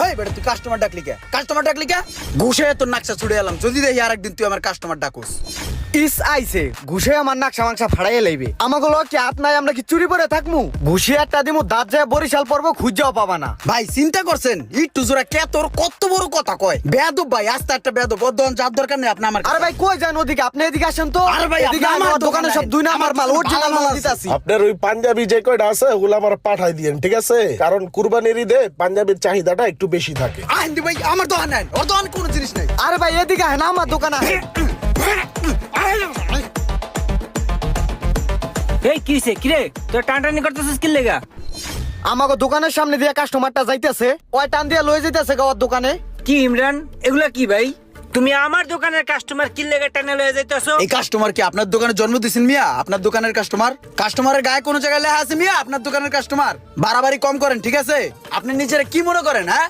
এই বেটা তুই কাস্টমার ডাকলি কে ঘুষে তোর নাকশা ছুড়ে এলাম যদি দেখি আরেকদিন তুই আমার কাস্টমার ডাকুস। ইস আইছে ঘুষে আমার নাকশা মাংসা ফাড়াইয়া লাইবে আমাকে কি হাত নাই আমরা কি চুরি করে থাকমু ঘুষে একটা দিমু দাঁত যায় বরিশাল পর্ব খুঁজাও পাবা না। ভাই চিন্তা করছেন একটু জোড়া কে তোর কত বড় কথা কয় বেয়াদব ভাই আস্তে একটা বেয়াদব বদন যার দরকার নেই আপনি আমার আরে ভাই কই যান ওদিকে আপনি এদিকে আসেন তো। আরে ভাই, এদিকে আপনি আমার আমার দোকানে সব দুই নাম্বার মাল অরিজিনাল মাল দিতাছি। আপনার ওই পাঞ্জাবি যে কয়টা আছে ওগুলো আমার পাঠাই দিয়েন, ঠিক আছে? কারণ কুরবানির ঈদে পাঞ্জাবির চাহিদাটা একটু বেশি থাকে। আইন্দি ভাই আমার দোকান নাই ওর দোকান কোনো জিনিস নাই। আরে ভাই এদিকে হ্যাঁ আমার দোকানে আছে। এই কিসে কিরে তোর টানটানি করতেছিস কি লেগা? আমাকে দোকানের সামনে দিয়ে কাস্টমারটা যাইতেছে ওই টান দিয়ে লয়ে যাইতেছে গাওয়ার দোকানে। কি ইমরান এগুলা কি ভাই? তুমি আমার দোকানের কাস্টমার কি লেগা টানে লয়ে যাইতাছো? এই কাস্টমার কি আপনার দোকানে জন্ম দিছেন মিয়া? আপনার দোকানের কাস্টমারের গায়ে কোনো জায়গায় লেখা আছে মিয়া আপনার দোকানের কাস্টমার? বাড়াবাড়ি কম করেন ঠিক আছে? আপনি নিজেরা কি মনে করেন হ্যাঁ?